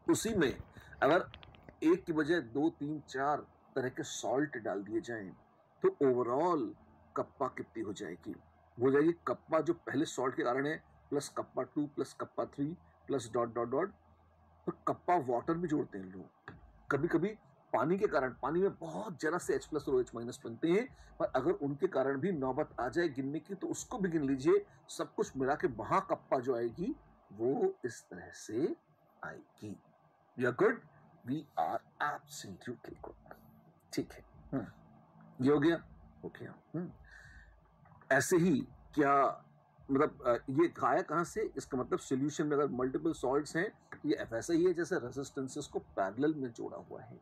उसी में अगर एक की बजाय 2, 3, 4 तरह के सॉल्ट डाल दिए जाएं तो ओवरऑल कप्पा कितनी हो जाएगी? हो जाएगी कप्पा जो पहले सॉल्ट के कारण है plus kappa 2 plus kappa 3 plus dot dot dot. तो कप्पा वाटर भी जोड़ते हैं लोग कभी कभी पानी के कारण। पानी में बहुत जरा से H प्लस और OH माइनस बनते हैं, पर अगर उनके कारण भी नौबत आ जाए गिनने की तो उसको भी गिन लीजिए। सब कुछ मिला के वहां कप्पा जो आएगी वो इस तरह से आएगी। We are good, we are absolutely good. ठीक है, ये हो गया। ओके, ऐसे ही क्या मतलब ये आया कहां से? इसका मतलब सॉल्यूशन में अगर मल्टीपल सॉल्ट्स हैं, ये वैसा ही है जैसे रेजिस्टेंसेस को पैरेलल में जोड़ा हुआ है।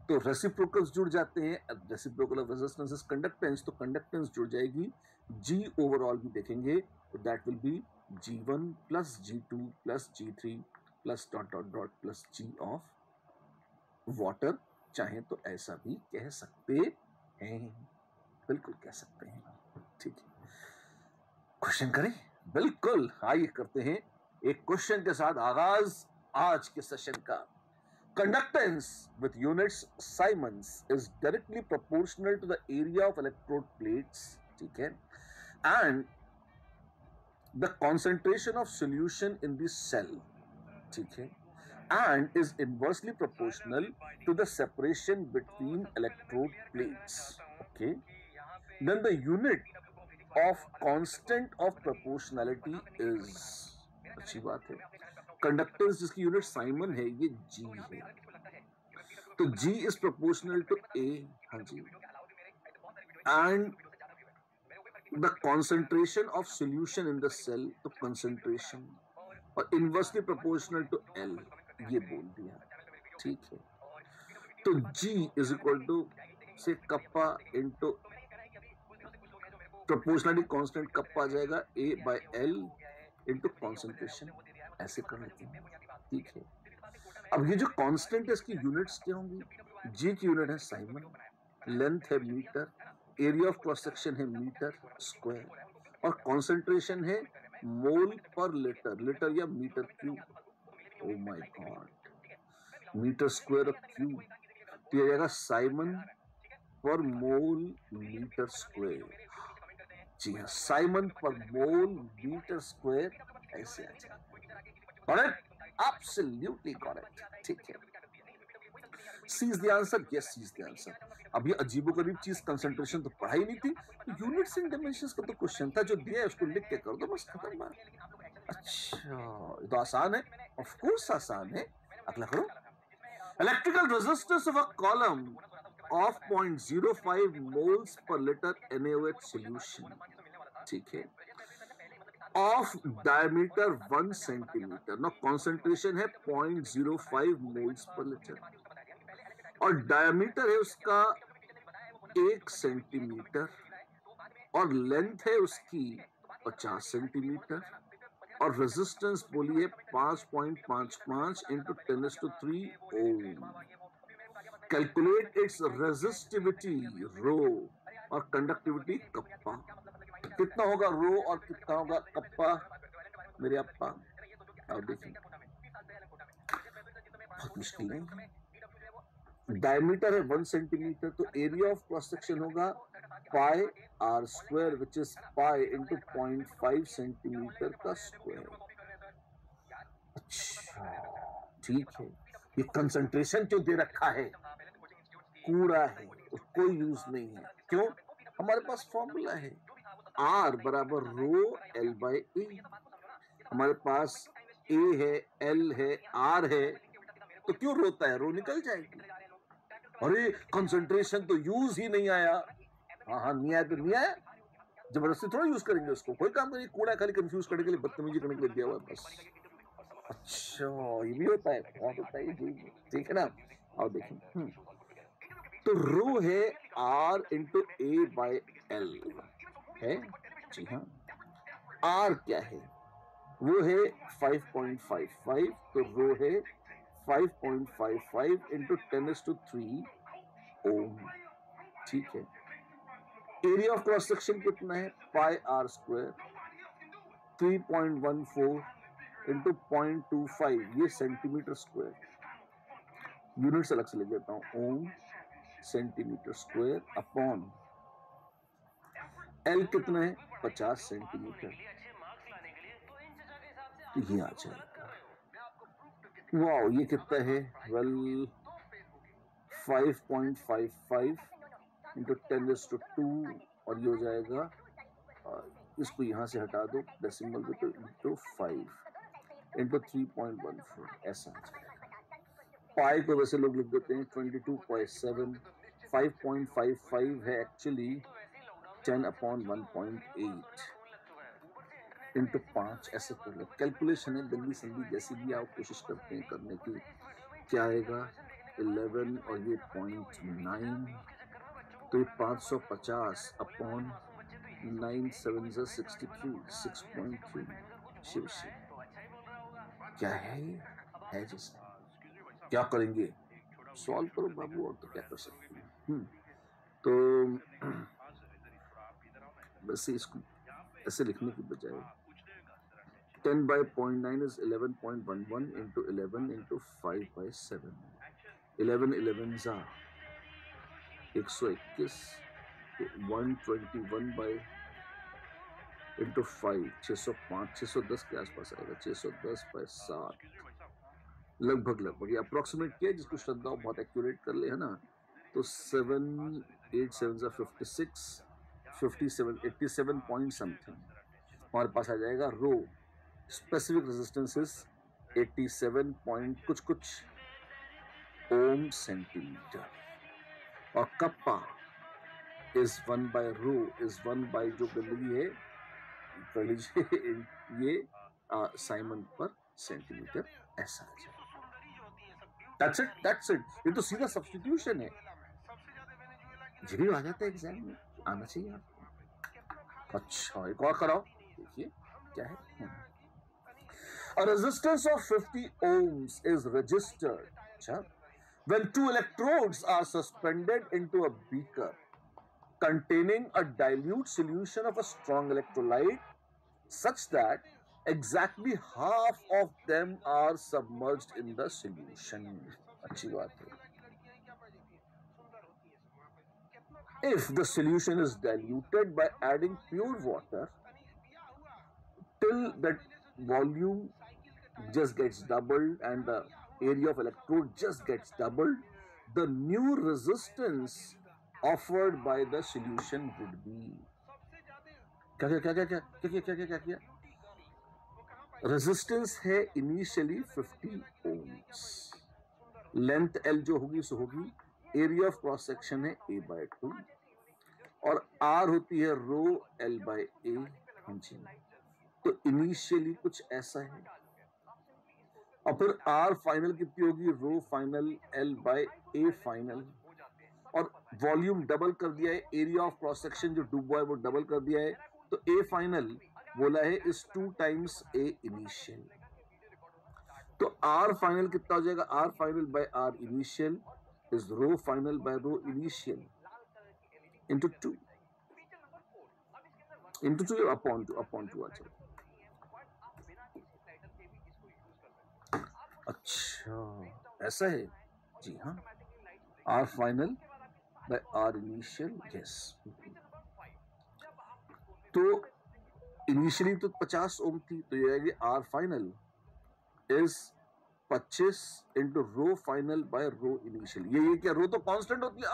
तो रेसिप्रोकल्स जुड़ जाते हैं। रेसिप्रोकल ऑफ रेजिस्टेंस कंडक्टेंस, तो कंडक्टेंस जुड़ जाएगी। जी ओवरऑल भी देखेंगे तो that will be G1 plus G2 plus G3 plus dot dot dot plus G of water. चाहे तो ऐसा भी कह सकते हैं, बिल्कुल कह सकते हैं। ठीक है, क्वेश्चन करें? बिल्कुल, आइए करते हैं एक क्वेश्चन के साथ आगाज आज के सेशन का। Conductance with units Simons is directly proportional to the area of electrode plates, ठीक है, and the concentration of solution in the cell, ठीक है, and is inversely proportional to the separation between electrode plates. Okay, then the unit of constant of proportionality is, अच्छी बात है, conductance जिसकी unit Simon है ये G है, तो G is proportional to A, हाँ जी, and the concentration of solution in the cell, तो कंसेंट्रेशन, और इनवर्सली प्रोपोर्शनल टू L, ये बोल दिया। ठीक है, तो G इज इक्वल टू से kappa into proportionality constant kappa आ जाएगा A by L into concentration, ऐसे कर लेते हैं। ठीक है, अब ये जो कांस्टेंट है इसकी यूनिट्स क्या होंगी? G की यूनिट है साइमन, लेंथ है metre, area of cross section है मीटर स्क्वायर, और कॉन्सेंट्रेशन है मोल पर लीटर, लीटर या metre cube. Oh my God, metre square of cube, तो ये जाएगा साइमन पर मोल मीटर स्क्वायर। जी हाँ, साइमन पर मोल मीटर स्क्वायर, ऐसे आ जाएगा। Correct, absolutely correct. ठीक है, C is the answer, yes C is the answer. अब ये अजीबोगरीब चीज कंसंट्रेशन तो पढ़ाई नहीं थी, यूनिट्स एंड डायमेंशंस का तो क्वेश्चन था, जो दिया है उसको लिख के कर दो, बस खत्म बात। अच्छा, ये तो आसान है, ऑफ कोर्स आसान है। अगला करो। Electrical resistance of a column of 0.05 moles per liter NaOH solution, ठीक है, of diameter 1 centimeter, now concentration है 0.05 moles per liter, और डायमीटर है उसका 1 सेंटीमीटर, और लेंथ है उसकी 50 सेंटीमीटर, और रेजिस्टेंस बोली है 5.55 इंटू 10⁻³ ओम। कैलकुलेट इट्स रेजिस्टिविटी रो और कंडक्टिविटी कप्पा। कितना होगा रो और कितना होगा कप्पा मेरे अप्पा? अब देखिए, बहुत मुश्किल नहीं है। डायमीटर है 1 सेंटीमीटर, तो एरिया ऑफ क्रॉस सेक्शन होगा pi r square, which is pi into 0.5 centimetre का स्क्वायर। अच्छा, ठीक है, ये कंसंट्रेशन जो दे रखा है कूड़ा है, उसको यूज नहीं है। क्यों? हमारे पास फॉर्मूला है R बराबर रो L बाय ए। हमारे पास A है, L है, R है, तो क्यों रोता है? रो निकल जाएगी। अरे कंसंट्रेशन तो यूज ही नहीं आया। हाँ, नहीं आया तो नहीं आया, जबरदस्ती थोड़ा यूज करेंगे उसको। कोई काम करिए, कूड़ा खाली कंफ्यूज करने के लिए, बदतमीजी करने के लिए दिया हुआ है बस। अच्छा, ये भी होता है, बहुत होता है जी, ठीक है ना। और देखिए, तो रो है R into A by L है, जी हाँ। R क्या है? वो है 5.55, तो रो है 5.55 इंटू 10⁻³ ओम। ठीक है, एरिया ऑफ क्रॉस सेक्शन कितना है? पाई आर स्क्वायर, 3.14 इंटू 0.25, ये सेंटीमीटर स्क्वायर, यूनिट्स अलग से लिख देता हूँ, ओम सेंटीमीटर स्क्वायर अपॉन एल कितना है 50 सेंटीमीटर, ये आ जाएगा। वाओ, ये कितना है, वेल 5.55 इंटू 10⁻², और ये हो जाएगा, इसको यहाँ से हटा दो डेसिमल में, तो इंटू 5 इंटू 3.14, ऐसा आ जाएगा। पाई को वैसे लोग लिख देते हैं 22.7, 5.55 है एक्चुअली 10/1.8 इंटू 5, ऐसे कर लो। कैलकुलेशन है जल्दी संधि जैसी भी आप कोशिश करते हैं करने की, क्या आएगा 11 और ये 0.9, तो ये 550 अपॉन 9 7 63, 6.3। शिव शिव, क्या है ये, है जैसा, क्या करेंगे, सॉल्व करो बाबू, और तो क्या कर सकते हैं। तो वैसे इसको ऐसे लिखने की बजाय 10/0.9 is 11.11 into 11 into 5/7, 11 11 जा 121, 121 by इंटू 5, 605, 610 के आसपास आएगा, 610/7 लगभग लगभग, ये अप्रोक्सीमेट किया जिसको श्रद्धा बहुत एक्यूरेट कर ले, है ना। तो 7 8 7 56, 57 87 पॉइंट समथिंग हमारे पास आ जाएगा। रो स्पेसिफिक रेजिस्टेंसेस 87 पॉइंट कुछ कुछ ओम सेंटीमीटर, और कप्पा इज 1/रो इज 1/ जो गंदगी है कर लीजिए ये साइमन पर सेंटीमीटर, ऐसा आ जाएगा। That's it, ये तो सीधा सब्स्टिट्यूशन है, ये भी आ जाता है एग्जाम में, आना चाहिए आपको। अच्छा, एक और कराओ, देखिए क्या है। A resistance of 50 ohms is registered when 2 electrodes are suspended into a beaker containing a dilute solution of a strong electrolyte such that exactly half of them are submerged in the solution. अच्छी बात है। If the solution is diluted by adding pure water till that volume just gets doubled and the area of electrode just gets doubled, the new resistance offered by the solution would be क्या resistance है initially 50 ohms, length L जो होगी सो होगी, area of cross section है A/2, और R होती है रो L/A। तो इनिशियली कुछ ऐसा है, और फिर R फाइनल कितनी होगी, रो फाइनल L/A फाइनल, और वॉल्यूम डबल कर दिया है, एरिया ऑफ क्रॉस सेक्शन जो डूबा है वो डबल कर दिया है, तो A फाइनल बोला है इज 2 times A इनिशियल, तो R फाइनल कितना हो जाएगा, R final by R initial is rho final by rho initial into 2 upon 2 आ जाएगा। अच्छा, ऐसा है जी, हाँ, R final by R initial, yes. तो इनिशियली तो 50 ओम थी, तो ये आएगी R final is 25 into rho final by rho initial. ये क्या, रो तो कांस्टेंट होती है,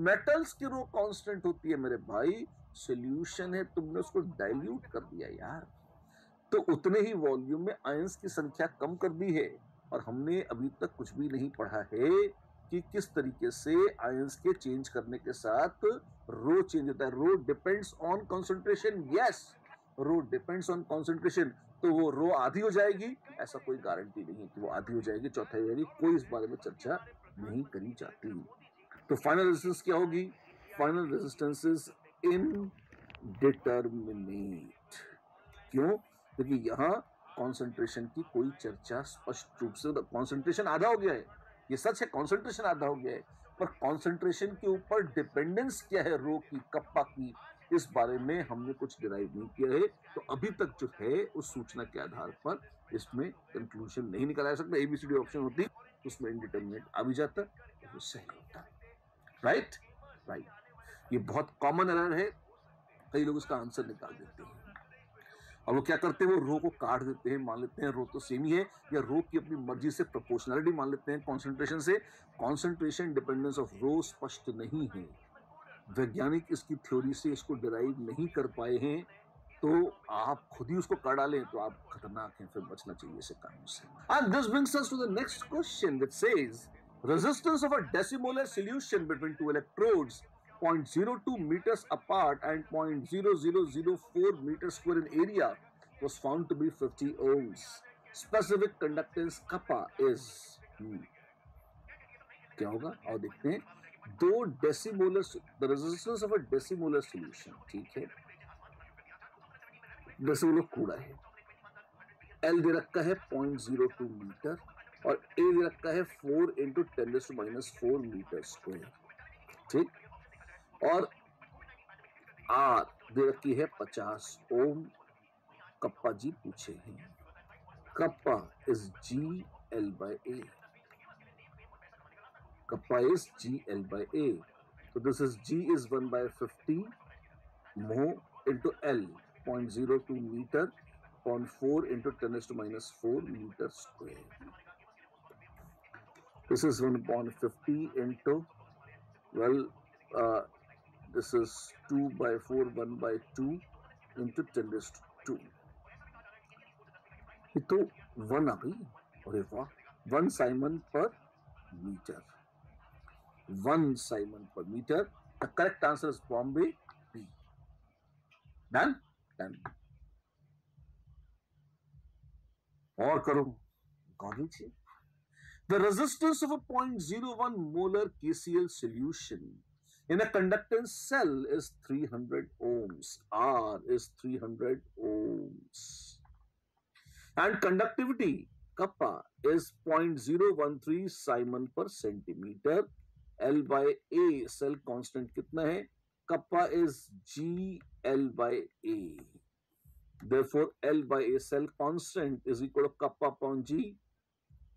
मेटल्स की रो कांस्टेंट होती है मेरे भाई, सॉल्यूशन है, तुमने उसको डाइल्यूट कर दिया यार, तो उतने ही वॉल्यूम में आयंस की संख्या कम कर दी है, और हमने अभी तक कुछ भी नहीं पढ़ा है कि किस तरीके से आयंस के चेंज करने के साथ रो चेंज होता है। Rho depends on concentration, yes, rho depends on concentration, तो वो रो आधी हो जाएगी, ऐसा कोई गारंटी नहीं कि वो आधी हो जाएगी, चौथाई हो जाएगी, कोई इस बारे में चर्चा नहीं करी जाती। तो फाइनल रेजिस्टेंस क्या होगी, फाइनल रेजिस्टेंस इज इनडिटरमिनेट। क्यों, क्योंकि यहाँ कॉन्सेंट्रेशन की कोई चर्चा स्पष्ट रूप से, कॉन्सेंट्रेशन आधा हो गया है, ये सच है, कॉन्सेंट्रेशन आधा हो गया है, पर कॉन्सेंट्रेशन के ऊपर डिपेंडेंस क्या है रो की, कप्पा की, इस बारे में हमने कुछ डिराइव नहीं किया है, तो अभी तक जो है उस सूचना के आधार पर इसमें कंक्लूजन नहीं निकाला जा सकता। एबीसीडी ऑप्शन होती उसमें इनडिटर्मिनेट आ भी जाता, तो सही होता। राइट राइट, ये बहुत कॉमन एरर है, कई लोग इसका आंसर निकाल देते हैं और वो क्या करते हैं, वो रो को काट देते हैं, मान लेते हैं रो तो सेम ही है, या रो की अपनी मर्जी से प्रोपोर्शनलिटी मान लेते हैं कॉन्सेंट्रेशन से। कॉन्सेंट्रेशन डिपेंडेंस ऑफ रो स्पष्ट नहीं है, वैज्ञानिक इसकी थ्योरी से इसको डिराइव नहीं कर पाए हैं, तो आप खुद ही उसको कर डालें तो आप खतरनाक हैं, फिर बचना चाहिए ऐसे कामों से। And this brings us to the next question which says resistance of a decimolar solution between two electrodes 0.02 meters apart and 0.0004 meters square in area was found to be 50 ohms. Specific conductance kappa is क्या होगा और देखते हैं। दो decimolar, the resistance of a decimolar solution, ठीक है, डेसीमोलर कूड़ा है, एल दे रखा है 0.02 मीटर और ए दे रखा है 4 इंटू 10⁻⁴ मीटर स्क्वायर, ठीक, और आर दे रखी है 50 ओम। कप्पा जी पूछे हैं, kappa is G L by A, kappa is G L by A, तो this is G is 1/50 mho into L 0.02 meter 0.4 into 10⁻⁴ meter square. This is 1/50 into, well, this is 2/4 1/2 into 10⁻²। ये तो 1 आ गई, अरे वाह, 1 Simon पर metre, 1 Simon पर metre. The correct answer is Bombay B. Done? Done. और करो, कौन सी? The resistance of a 0.01 molar KCl solution in a conductance cell is 300 ohms. R is 300 ohms. And conductivity kappa is 0.013 Simon per centimeter. L by A cell constant कितना है? Kappa is G L by A. Therefore, L by A cell constant is equal to kappa upon G,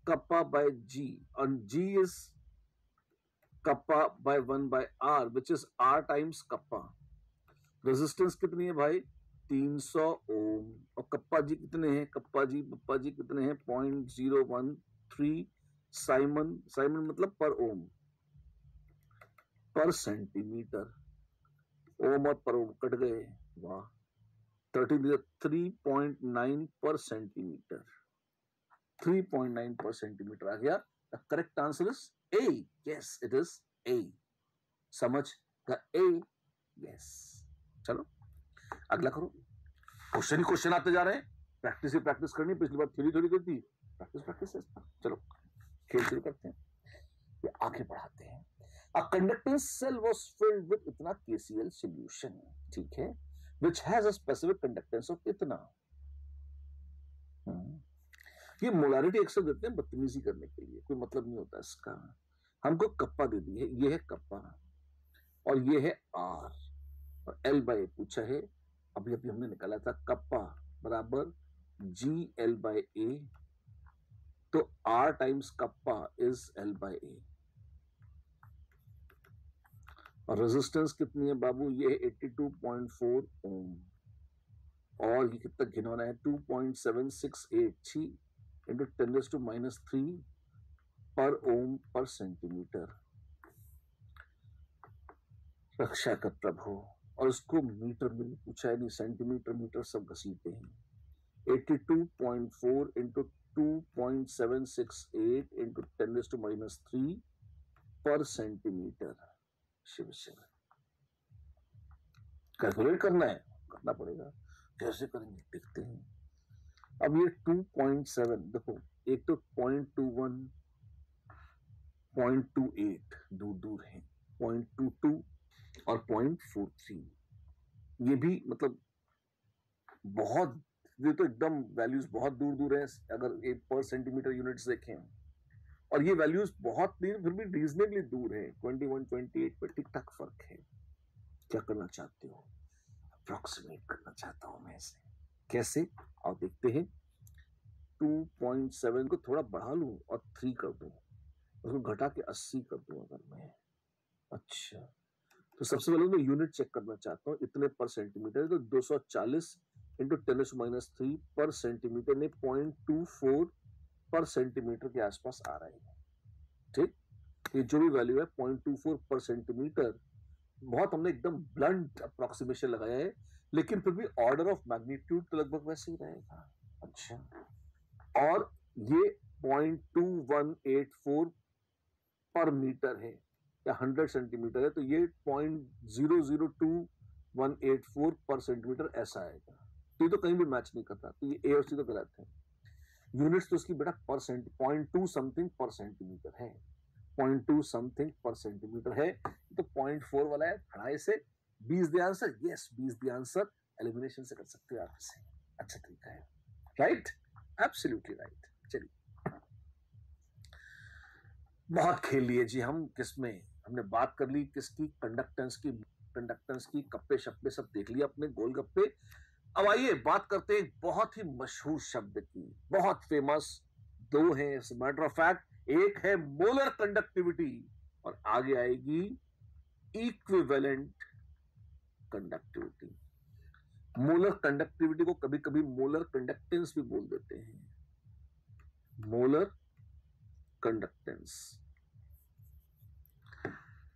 kappa by G, and G is kappa by 1 by R, which is R times kappa. Resistance कितनी है भाई? 300 ओम। और kappa जी कितने हैं? Kappa जी कितने हैं? 0.013 Simon, Simon मतलब पर ओम पर सेंटीमीटर, ओम और पर ओम कट गए, वाह, 3.9 पर सेंटीमीटर, 3.9 पर सेंटीमीटर आ गया। The correct answer is a, yes it is a, समझ द ए, यस। चलो अगला करो, क्वेश्चन ही क्वेश्चन आते जा रहे हैं, प्रैक्टिस ही प्रैक्टिस करनी, पिछली बार थ्योरी थोड़ी करती, प्रैक्टिस प्रैक्टिस है। चलो खेल शुरू करते हैं, ये आगे बढ़ाते हैं। A conductance cell was filled with इतना KCl solution, ठीक है, which has a specific conductance of इतना। ये मोलारिटी अक्सर देते हैं बदतमीजी करने के लिए, कोई मतलब नहीं होता इसका। हमको कप्पा दे दी है, ये है कप्पा और ये है आर, और एल बाय पूछा है, अभी अभी हमने निकाला था कप्पा बराबर जी एल बाय ए, तो R times kappa is L by A. और रेजिस्टेंस कितनी है बाबू? ये है 82.4 ओम, और ये कितना घिनौना है, 2.768 इंटू 10⁻³ पर ओम पर सेंटीमीटर। रक्षा कर प्रभु, और उसको मीटर में पूछा है, नहीं सेंटीमीटर मीटर सब घसीटे हैं। 82.4 इंटू 2.768 इंटू 10⁻³ पर सेंटीमीटर। शिव शिव, कैलकुलेट करना है, करना पड़ेगा, कैसे करेंगे देखते हैं। अब ये 2.7 देखो, एक तो 0.21 0.28 दूर दूर है, 0.22 और 0.43, ये भी मतलब बहुत, ये तो एकदम वैल्यूज बहुत दूर दूर है अगर एक पर सेंटीमीटर यूनिट्स देखें, और ये वैल्यूज बहुत नहीं फिर भी रीजनेबली दूर है, 21 28 पे ठीक ठाक फर्क है। क्या करना चाहते हो? अप्रोक्सीमेट करना चाहता हूं मैं इसे। कैसे? और देखते हैं। 2.7 को थोड़ा बढ़ा लूं और 3 कर दूं, उसको घटा के 80 कर दूं अगर मैं। अच्छा, तो सबसे पहले मैं यूनिट चेक करना चाहता हूँ, इतने पर सेंटीमीटर, तो 240 इंटू 10⁻³ पर सेंटीमीटर ने 0.24 पर सेंटीमीटर के आसपास आ रहा है। ठीक, ये जो भी वैल्यू है 0.24 पर सेंटीमीटर, बहुत हमने एकदम ब्लंट अप्रोक्सीमेशन लगाया है, लेकिन फिर भी ऑर्डर ऑफ मैग्नीट्यूड तो लगभग वैसे ही रहेगा। अच्छा, और ये 0.2184 पर मीटर है या 100 सेंटीमीटर है, तो ये 0.002184 पर सेंटीमीटर ऐसा आएगा। तो ये तो कहीं भी मैच नहीं करता, तो ये ए और सी तो गलत है। यूनिट्स तो उसकी बेटा परसेंट 0.2 समथिंग पर सेंटीमीटर है, 0.2 समथिंग पर सेंटीमीटर है, तो 0.4 वाला है, हटाए से 20 the answer. Yes, 20 the answer. Elimination से कर सकते हो आप इसे, अच्छा तरीका है। Right, absolutely right. चलिए, बहुत खेल लिए जी हम किसमें, हमने बात कर ली किसकी, कंडक्टेंस की। कंडक्टेंस की कप्पे शप्पे सब देख लिया अपने, गोलगप्पे। अब आइए बात करते हैं बहुत ही मशहूर शब्द की, बहुत फेमस। दो हैं एज मैटर ऑफ फैक्ट, एक है मोलर कंडक्टिविटी और आगे आएगी इक्विवेलेंट कंडक्टिविटी। मोलर कंडक्टिविटी को कभी कभी मोलर कंडक्टेंस भी बोल देते हैं। मोलर कंडक्टेंस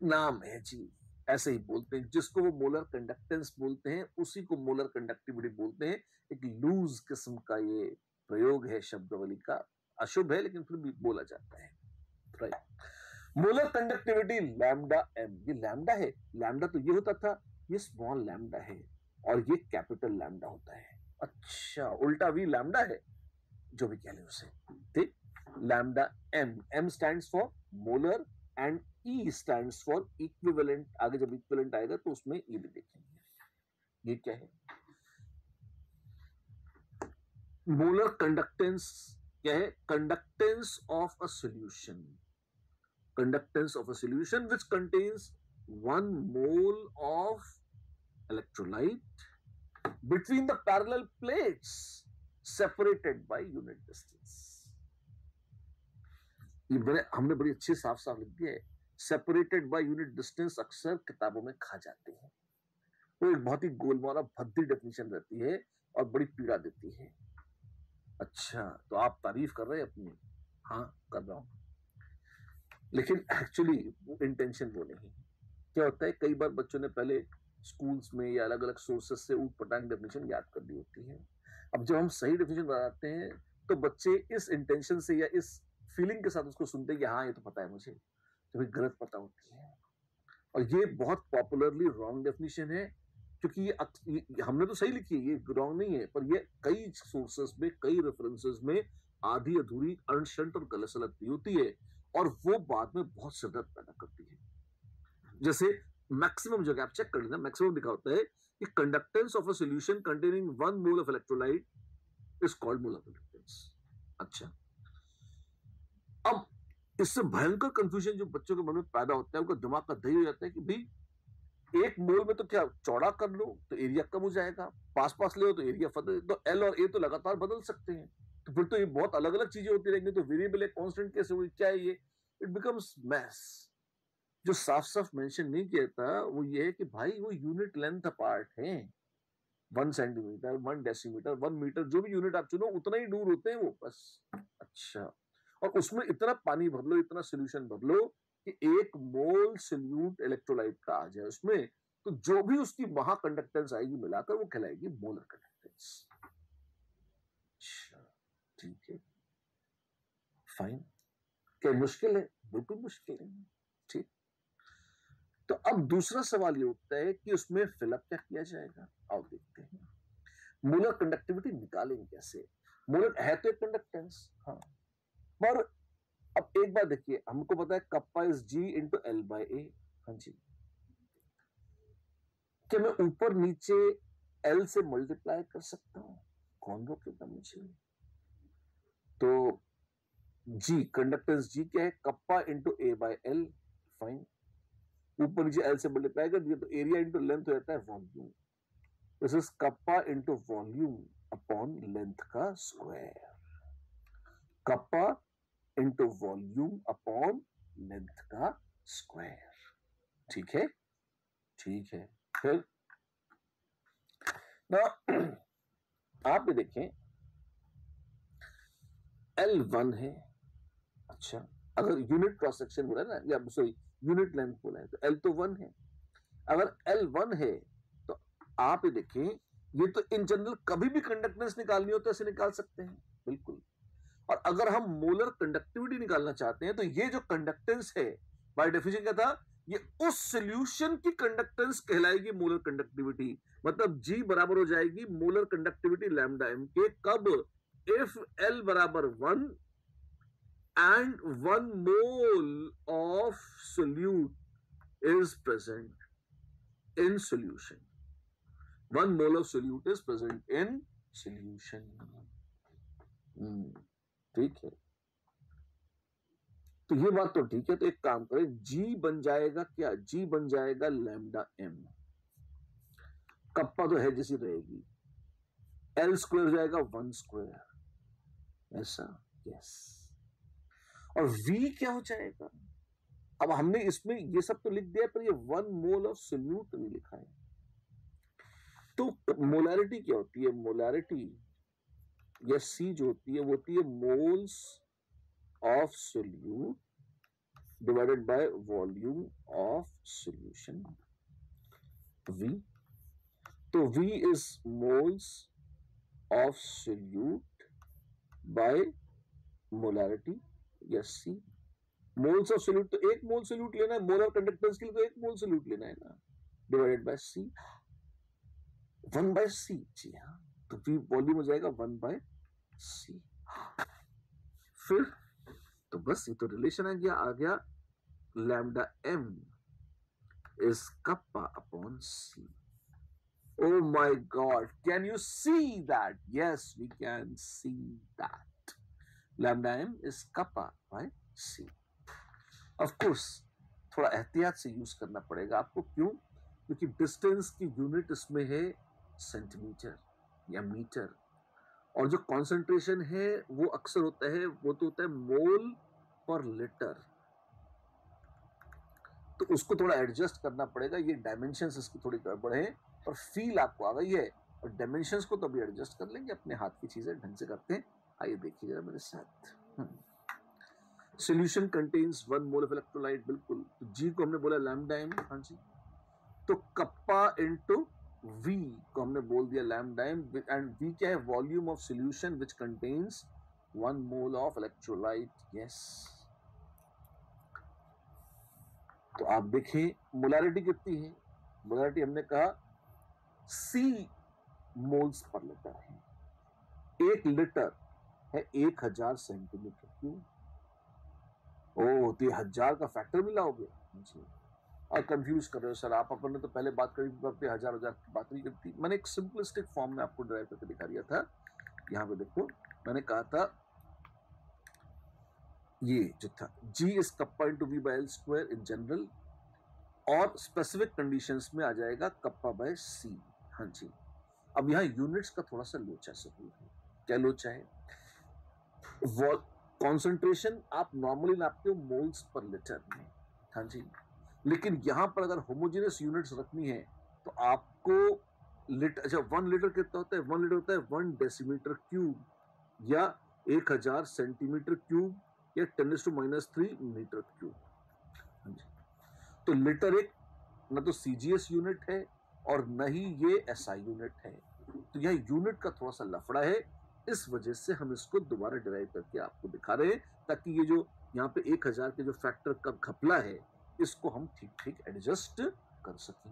नाम है जी, ऐसे ही बोलते हैं। जिसको वो मोलर कंडक्टेंस बोलते हैं उसी को मोलर कंडक्टिविटी बोलते हैं। एक लूज किस्म का ये प्रयोग है शब्दावली का, अशुभ है लेकिन फिर भी बोला जाता है। Right, molar conductivity lambda M, ये लैम्डा है। लैम्डा तो ये होता था, ये स्मॉल लैम्डा है और ये कैपिटल लैम्डा होता है। अच्छा, उल्टा भी लैम्डा है, जो भी कह लें उसे। ठीक, lambda M, M stands for molar and E stands for equivalent. आगे जब इक्विवेलेंट आएगा तो उसमें ये भी देखेंगे। ये क्या है? मोलर कंडक्टेंस क्या है? Conductance of a solution, conductance of a solution which contains 1 mole of electrolyte between the parallel plates separated by unit distance. ये हमने बड़ी अच्छी साफ साफ लिख दिया है। सेपरेटेड बाय यूनिट डिस्टेंस अक्सर किताबों में खा जाते हैं, वो एक बहुत ही गोलमाला भद्दी डेफिनेशन रहती है और बड़ी पीड़ा देती है। अच्छा, तो आप तारीफ कर रहे हैं अपनी? हाँ, कर रहा हूं, लेकिन एक्चुअली वो इंटेंशन वो नहीं है। क्या होता है, कई बार बच्चों ने पहले स्कूल्स में या अलग अलग सोर्सेस से ऊट पटांग डेफिनेशन याद कर ली होती है। अब जब हम सही डेफिनेशन बताते हैं तो बच्चे इस इंटेंशन से या इस फीलिंग के साथ उसको सुनते हैं कि हाँ ये तो पता है मुझे, तो फिर गलत पता होती है। और ये बहुत पॉपुलरली रॉन्ग डेफिनेशन है, क्योंकि ये हमने तो सही लिखी है, ये रॉन्ग नहीं है, पर ये कई सोर्सेस में, कई रेफरेंसेस में आधी अधूरी, अनशंट और गलत सलत होती है, और वो बाद में बहुत सिरदर्द पैदा करती है। जैसे मैक्सिमम जगह आप चेक कर लेना, मैक्सिमम लिखा होता है कि conductance of a solution containing 1 mole of electrolyte is called molar conductance. अच्छा, अब इससे भयंकर कंफ्यूजन जो बच्चों के मन में पैदा होता है, उनका दिमाग का दही हो जाता है कि भाई एक मोल में तो क्या चौड़ा कर लो तो एरिया कम हो जाएगा, पास पास ले लो तो एरिया बदल, तो एल और ए तो लगातार बदल सकते हैं, तो फिर तो ये बहुत अलग अलग चीजें होती रहेंगी, तो वेरिएबल है कांस्टेंट कैसे हुई, क्या है ये? It becomes mass. जो साफ साफ मेंशन नहीं किया था वो ये है कि भाई वो यूनिट लेंथ अपार्ट है, 1 सेंटीमीटर, 1 डेसीमीटर, 1 मीटर, जो भी यूनिट आप चुनो उतना ही दूर होते हैं वो, बस। अच्छा, और उसमें इतना पानी भर लो, इतना सोल्यूशन भर लो कि 1 मोल सोल्यूट इलेक्ट्रोलाइट का आ जाए उसमें, तो जो भी उसकी वहां कंडक्टेंस आएगी मिलाकर वो कहलाएगी मोलर कंडक्टेंस। अच्छा, ठीक है, फाइन। क्या मुश्किल है? बिल्कुल मुश्किल है। ठीक, तो अब दूसरा सवाल ये उठता है कि उसमें फिलअप क्या किया जाएगा। आओ देखते हैं, मोलर कंडक्टिविटी निकालेंगे कैसे। मोलर है तो एक कंडक्टेंस, हाँ, पर अब एक बार देखिए, हमको पता है kappa is G into L by A. हाँ जी, क्या मैं ऊपर नीचे एल से मल्टीप्लाई कर सकता हूं? कौन रोकेगा मुझे? तो जी, कंडक्टेंस जी क्या है? Kappa into A by L, fine. ऊपर नीचे एल से मल्टीप्लाई कर दिया तो एरिया इंटू लेंथ हो जाता है volume. This is kappa into volume upon length का square, kappa into volume upon length का स्क्वायर। ठीक है, ठीक है। फिर ना आप ये देखें L1 है, अच्छा अगर यूनिट क्रॉस सेक्शन बोला है ना, या सॉरी यूनिट लेंथ बोला है तो L तो 1 है। अगर L1 है तो आप ये देखें, ये तो इन जनरल कभी भी कंडक्टेंस निकालनी हो तो ऐसे निकाल सकते हैं, बिल्कुल। और अगर हम मोलर कंडक्टिविटी निकालना चाहते हैं तो ये जो कंडक्टेंस है बाय डेफिनेशन क्या था, ये उस सॉल्यूशन की कंडक्टेंस कहलाएगी मोलर कंडक्टिविटी। मतलब G बराबर हो जाएगी मोलर कंडक्टिविटी लैम्डा m के, कब, इफ L बराबर 1 and 1 mole of solute is present in solution, 1 mole of solute is present in solution। ठीक है, तो ये बात तो ठीक है। तो एक काम करें, G बन जाएगा क्या, G बन जाएगा लैम्डा m, कप्पा तो है जैसी रहेगी, L स्क्वायर जाएगा 1 स्क्वायर, ऐसा, यस। और V क्या हो जाएगा, अब हमने इसमें ये सब तो लिख दिया पर ये 1 मोल ऑफ सोल्यूट नहीं लिखा है। तो मोलैरिटी क्या होती है, मोलैरिटी या C जो होती है वो होती है moles of solute divided by volume of solution, V। तो V is moles of solute by molarity या C। मोल्स ऑफ सोल्यूट तो 1 मोल सोल्यूट लेना है, मोलर कंडक्टेंस के लिए तो 1 मोल सोल्यूट लेना है ना, divided by C, 1 by C। जी हाँ, तो V वॉल्यूम हो जाएगा 1 बाय C। फिर तो बस ये तो रिलेशन आ गया lambda m is kappa upon C। Oh my God, can you see that? Yes, we can see that. Lambda m is kappa by C। Of course, थोड़ा एहतियात से यूज करना पड़ेगा आपको, क्यों, क्योंकि डिस्टेंस की यूनिट इसमें है सेंटीमीटर या मीटर, और जो कॉन्सेंट्रेशन है वो अक्सर होता है, वो तो होता है मोल पर लीटर, तो उसको थोड़ा एडजस्ट करना पड़ेगा। ये डायमेंशंस इसकी थोड़ी गड़बड़ है, और फील आपको आ गई है, और डायमेंशंस को तो अभी एडजस्ट कर लेंगे, अपने हाथ की चीजें ढंग से करते हैं। आइए देखिए जरा मेरे साथ। Solution contains 1 mole of electrolyte, बिल्कुल। तो G को हमने बोला लैम्डा m, हाँ जी। तो कप्पा इंटू V को हमने बोल दिया लैम्डा m, एंड V क्या है, volume of solution which contains 1 mole of electrolyte, yes. तो आप देखें मोलैरिटी कितनी है, मोलैरिटी हमने कहा C मोल्स पर लीटर है, 1 लीटर है 1000 सेंटीमीटर क्यूब। ओह, तो 1000 का फैक्टर भी लाओगे जी, और कंफ्यूज कर रहे हो सर आप, अपन ने तो पहले बात करी पे हजार की बात नहीं करती। मैंने एक सिंपलिस्टिक फॉर्म में आपको ड्राइव करके दिखा दिया था। यहाँ पे देखो, मैंने कहा था ये जो था G is kappa into V by L square in general, और स्पेसिफिक कंडीशंस में आ जाएगा कप्पा बाय C। हाँ जी, अब यहाँ यूनिट्स का थोड़ा सा लोचा से है। क्या लोचा है, कॉन्सेंट्रेशन आप नॉर्मली नापते हो मोल्स पर लीटर में, हाँ जी, लेकिन यहां पर अगर होमोजेनियस यूनिट्स रखनी है तो आपको लीटर, अच्छा 1 लीटर कितना होता है, 1 लीटर होता है 1 डेसीमीटर क्यूब, या 1000 सेंटीमीटर क्यूब, या 10⁻³ मीटर क्यूब। हाँ जी, तो लीटर एक न तो CGS यूनिट है और न ही ये SI यूनिट है, तो यह यूनिट का थोड़ा सा लफड़ा है, इस वजह से हम इसको दोबारा डिराइव करके आपको दिखा रहे हैं, ताकि ये जो यहाँ पे 1000 के जो फैक्टर का घपला है इसको हम ठीक ठीक एडजस्ट कर सकें।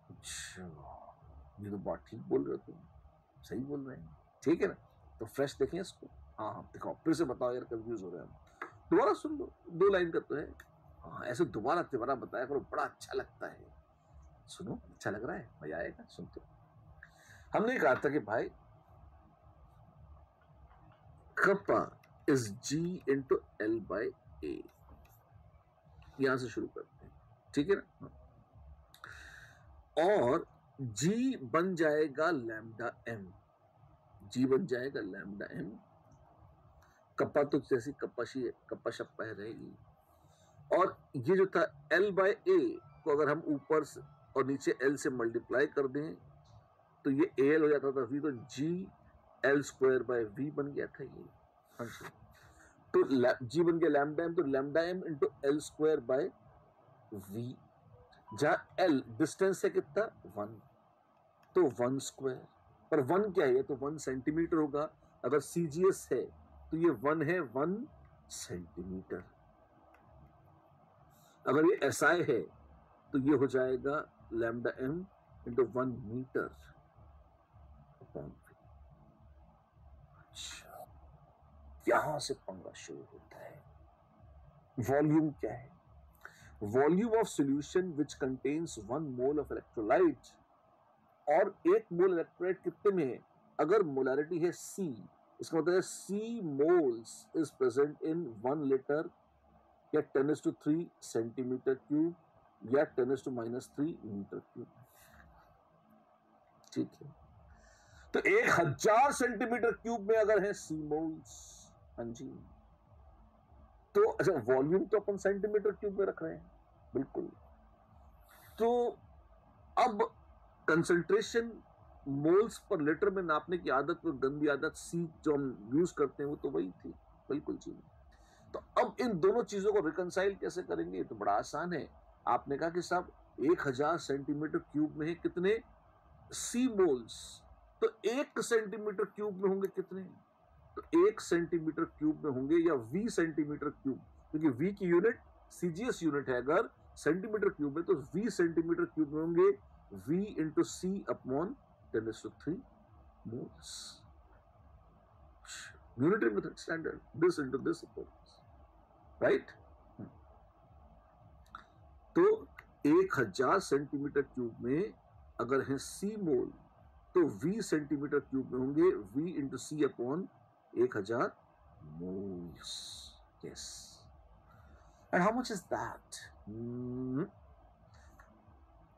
अच्छा, ये तो बात ठीक बोल रहे हो तुम, सही बोल रहे हैं, ठीक है ना। तो फ्रेश देखें इसको, हाँ हाँ दिखाओ, फिर से बताओ यार, कंफ्यूज हो रहे हैं हम, दोबारा सुन लो, 2 लाइन का तो है। हाँ, ऐसे दोबारा तिबारा बताया करो, बड़ा अच्छा लगता है। सुनो, अच्छा लग रहा है, मजा आएगा, सुन। तो हमने कहा था कि भाई kappa is G into L by A, यहां से शुरू करते हैं, ठीक है ना। और जी बन जाएगा लैम्डा एम, जी बन जाएगा लैम्डा एम। कप्पा तो जैसी कप्पाशी है, कप्पा शप्पा है रहेगी। और ये जो था एल बाय ए को अगर हम ऊपर और नीचे एल से मल्टीप्लाई कर दें तो ये एल हो जाता था वी, तो G L square by V बन गया था ये। हाँ जी, तो जी बन गया लैम्डा एम, तो lambda M into L square by V, जहां एल डिस्टेंस है कितना 1, तो 1 स्क्वायर, पर 1 क्या है, तो 1 सेंटीमीटर होगा। अगर सीजीएस है तो ये 1 है 1 सेंटीमीटर। अगर ये एसआई है तो ये हो जाएगा lambda M into 1 metre upon V. यहां से पंगा शुरू होता है। वॉल्यूम क्या है? Volume of solution which contains 1 mole of electrolyte, और 1 मोल इलेक्ट्रोलाइट कितने में है? अगर मोलैरिटी है C, इसका मतलब है C moles is present in 1 litre या 10⁻³ सेंटीमीटर क्यूब या 10⁻³ मीटर क्यूब। ठीक है, तो 1000 सेंटीमीटर क्यूब में अगर है C मोल्स, हाँ जी, तो अच्छा वॉल्यूम तो अपन सेंटीमीटर क्यूब में रख रहे हैं, बिल्कुल। तो अब कंसंट्रेशन मोल्स पर लीटर में नापने की आदत, वो गंदी आदत सी जो हम यूज करते हैं, वो तो वही थी, बिल्कुल जी। तो अब इन दोनों चीजों को रिकंसाइल कैसे करेंगे? तो बड़ा आसान है। आपने कहा कि साहब 1000 सेंटीमीटर क्यूब में है कितने सी मोल्स, तो 1 सेंटीमीटर क्यूब में होंगे कितने? तो 1 सेंटीमीटर क्यूब में होंगे या वी सेंटीमीटर क्यूब, क्योंकि वी की यूनिट सीजीएस यूनिट है। अगर सेंटीमीटर क्यूब में तो वी सेंटीमीटर क्यूब में होंगे v into C upon 10⁻³ moles. Unitary method standard, this into this upon, right. तो 1000 सेंटीमीटर क्यूब में अगर है सी मोल तो v सेंटीमीटर क्यूब में होंगे v into C upon 1000 moles. Yes, and how much is that?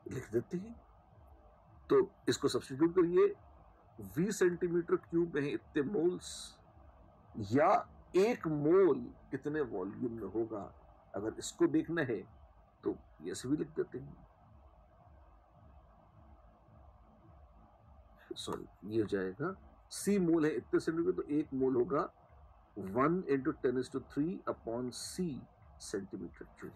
लिख देते हैं, तो इसको सब्स्टिट्यूट करिए। v सेंटीमीटर क्यूब में है इतने मोल्स, या 1 मोल कितने वॉल्यूम में होगा, अगर इसको देखना है तो ऐसे भी लिख देते हैं। सॉरी, ये हो जाएगा सी मोल है इतने सेंटीमीटर, तो 1 मोल होगा 1 इंटू 10⁻³ अपॉन सी सेंटीमीटर क्यूब।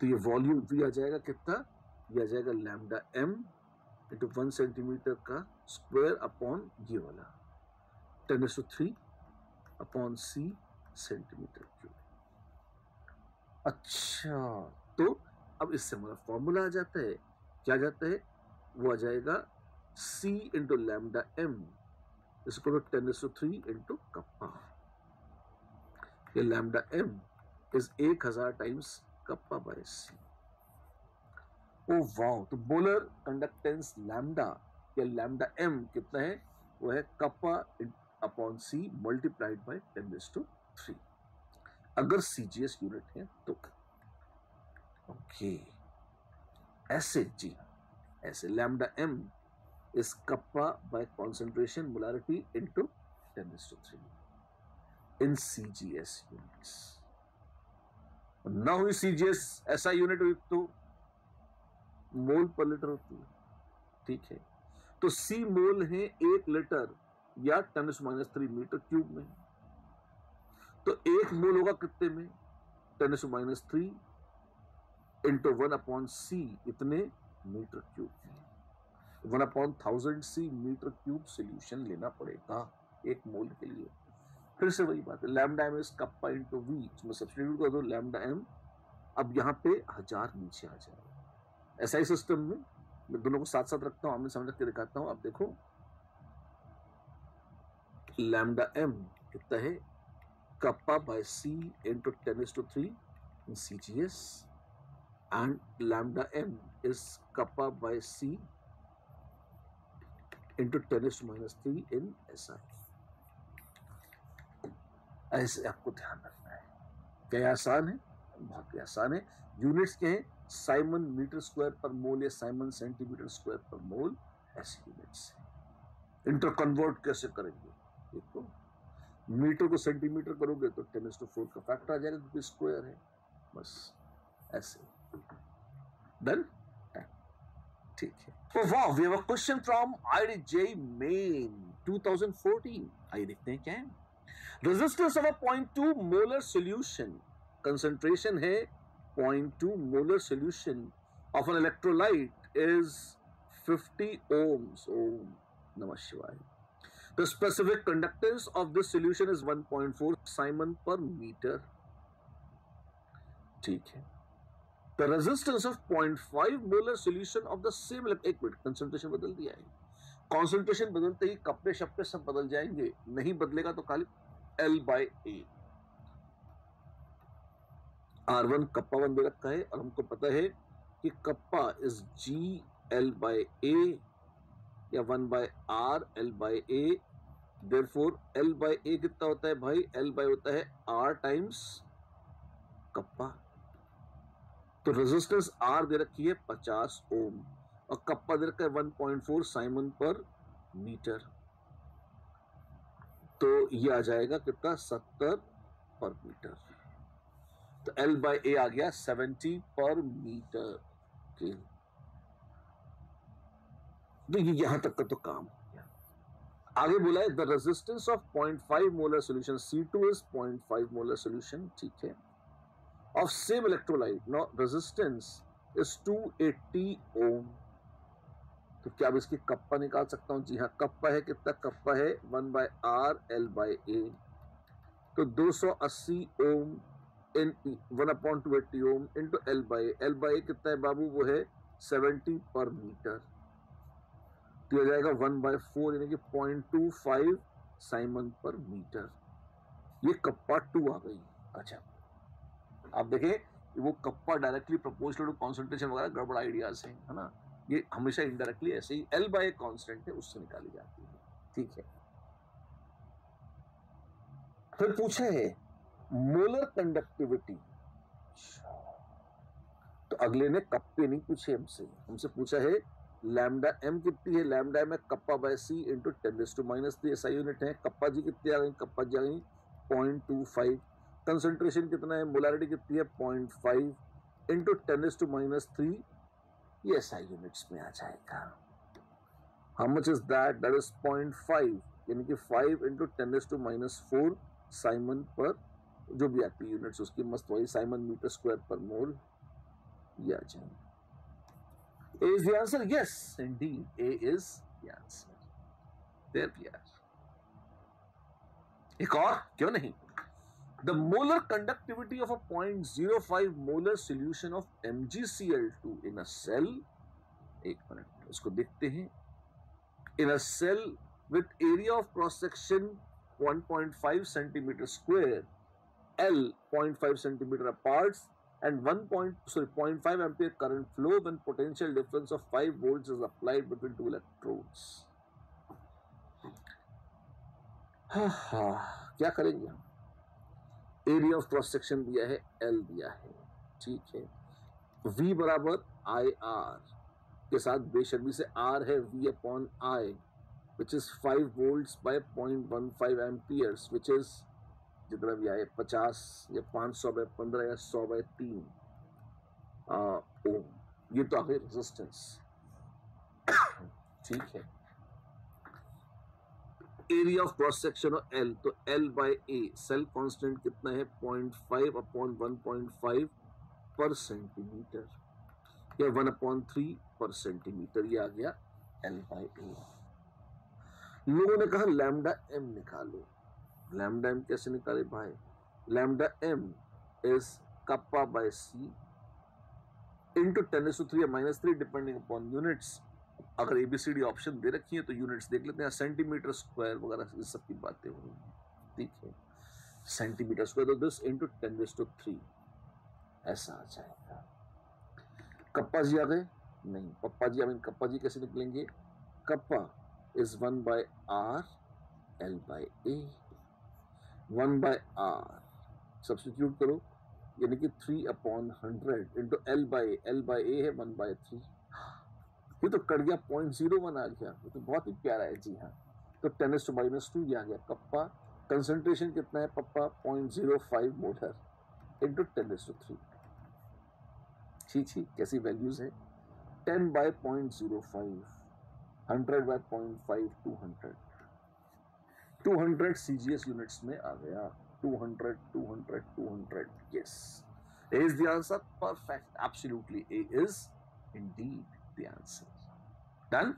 तो ये वॉल्यूम भी आ जाएगा कितना? ये आ जाएगा लैम्डा एम इंटू 1 सेंटीमीटर का स्क्वायर अपॉन ये वाला 10⁻³ अपॉन सी सेंटीमीटर क्यूब। अच्छा, तो अब इससे हमारा फॉर्मूला आ जाता है, क्या आ जाता है? वो आ जाएगा C इंटू लैम्डा एम इसको 10⁻³ इंटू कप्पा। ये lambda M is 1000 times kappa by C। Oh wow, तो बोलर कंडक्टेंस लैम्डा या लैम्डा एम कितना है? वो है kappa upon C multiplied by 10⁻³ अगर सीजीएस यूनिट है तो। ओके, ऐसे जी, ऐसे lambda M is kappa by concentration molarity into 10⁻³ in CGS units. ना हुई सीजीएस ऐसा यूनिट हुई तो मोल पर लीटर होती है, ठीक है। तो सी मोल है 1 लीटर या 10⁻³ मीटर क्यूब में, तो 1 मोल होगा कितने में? 10⁻³ इंटू 1 अपॉन सी इतने मीटर क्यूब में। 1 अपॉन 1000 सी मीटर क्यूब सोल्यूशन लेना पड़ेगा 1 मोल के लिए। फिर से वही बात है, lambda M is kappa into V, इसमें सब्स्टिट्यूट कर दो लैम्डा एम। अब यहाँ पे 1000 नीचे आ जाएगा। ऐसा ही सिस्टम में मैं दोनों को साथ साथ रखता हूँ, आमने सामने रख के दिखाता हूँ। आप देखो लैम्डा एम कितना है? Kappa by C into 10⁻³ in CGS, and lambda m is kappa by c into 10⁻³ in SI। ऐसे आपको ध्यान रखना है। क्या आसान है? बहुत ही आसान है। यूनिट्स क्या है? साइमन मीटर स्क्वायर पर मोल या साइमन सेंटीमीटर स्क्वायर पर मोल, ऐसी यूनिट्स है। इंटर कन्वर्ट कैसे करेंगे, देखो मीटर को सेंटीमीटर करोगे तो 10⁴ का फैक्टर आ जाएगा क्योंकि स्क्वायर है, बस ऐसे। डन, ठीक है। Oh wow, we have a question from IDJ Main 2014. आइए देखते हैं क्या है। Resistance of a 0.2 molar solution, concentration है 0.2 molar solution of an electrolyte is 50 ohms. Om Namah Shivaya. The specific conductance of this solution is 1.4 Simon per meter. ठीक है। The resistance of 0.5 molar solution of the same, एक minute, concentration बदल दिया है, concentration बदलते ही कप्पे शप्पे सब बदल जाएंगे, नहीं बदलेगा तो खाली L/A। R1 कप्पा 1 दे रखा है और हमको पता है कि कप्पा इज GL/A या 1/R L/A। Therefore L/A कितना होता है भाई, L/ होता है R टाइम्स कप्पा। तो रेजिस्टेंस R दे रखी है 50 ओम और कप्पा दे रखा है 1.4 साइमन पर मीटर, तो ये आ जाएगा कितना, 70 पर मीटर। तो L/A आ गया 70 पर मीटर के। तो ये यहां तक का तो काम हो गया। आगे बोला है the resistance of 0.5 molar solution, C2 is 0.5 molar solution, ठीक है, of same electrolyte. Now resistance is 280 ohm. तो क्या अब इसकी कप्पा निकाल सकता हूं? जी हाँ, कप्पा है कितना, कप्पा है 1/R L/A। तो 280 ओम इन 1/280 ओम इंटू L/A। L/A कितना है बाबू, वो है 70 पर मीटर, तो हो जाएगा 1/4 यानी कि 0.25 साइमन पर मीटर। ये कप्पा 2 आ गई। अच्छा, आप देखें वो kappa directly proportional to concentration वगैरह गड़बड़ आइडियाज हैं, है ना, ये हमेशा इनडायरेक्टली ऐसे ही L/A कांस्टेंट है उससे निकाली जाती है, ठीक है। फिर पूछा है मोलर कंडक्टिविटी, तो अगले ने कप्पे नहीं पूछे हमसे पूछा है लैम्डा m कितनी है, लैम्डा m है कप्पा/C इंटू 10⁻³ ऐसा यूनिट है। कप्पा जी कितनी आ गई, कप्पा जी आ गई 0.25। कंसंट्रेशन कितना है, मोलारिटी कितनी है 0.5 इंटू 10⁻³ ये SI यूनिट्स में आ जाएगा। How much is that, that is 0.5 यानी कि 5 इंटू 10⁻⁴ साइमन पर, जो भी आती यूनिट्स उसकी मस्त वही साइमन मीटर स्क्वायर पर मोल, ये आ जाएगा। A is the answer? Yes, indeed, A is the answer. There we are. एक और क्यों नहीं, the molar conductivity of a 0.05 molar solution of MgCl2 in a cell, एक मिनट उसको देखते हैं, in a cell with area of cross section 1.5 centimeter square, L 0.5 centimeter apart and 0.5 ampere current flow when potential difference of 5 volts is applied between two electrodes. क्या करेंगे हम, area of cross section दिया है L दिया है, ठीक है, V बराबर IR के साथ बेशर्मी से R है V/I which is 5 volts by 0.15 amperes which is जितना भी आए 50 या 500/15 या 100/3 ओम, ये तो आ गई रेजिस्टेंस, ठीक है। Area of cross section of L, तो L/A सेल कांस्टेंट कितना है 0.5/1.5 पर सेंटीमीटर या 1/3 पर सेंटीमीटर, ये आ गया L/A। लोगों ने कहा लैम्डा m निकालो, लैम्डा m कैसे निकाले भाई, लैम्डा m इज कप्पा/C इंटू 10⁻³ या -3 डिपेंडिंग अपॉन यूनिट्स। अगर ABCD ऑप्शन दे रखी है तो यूनिट्स देख लेते हैं, सेंटीमीटर स्क्वायर वगैरह इस सब की बातें हो रही हैं, ठीक है, सेंटीमीटर स्क्वायर, तो दिस इंटू 10⁻³ ऐसा आ जाएगा। कप्पा जी आ गए, नहीं पप्पा जी, कप्पा जी कैसे निकलेंगे, kappa is 1/R L/A, 1/R substitute करो यानी कि 3/100 इंटू L बाय A है 1/3। ये तो कट गया, 0.01 आ गया, ये तो बहुत ही प्यारा है जी हाँ। तो 10⁻², ये आ गया कप्पा। कंसंट्रेशन कितना है पप्पा, 0.05 मोलर इंटू 10⁻3। ठीक कैसी वैल्यूज है। 10/0.05, 100/0.5, 200 CGS यूनिट्स में आ गया। 200 yes, A is the answer. Perfect, absolutely, A is indeed the answer. Done.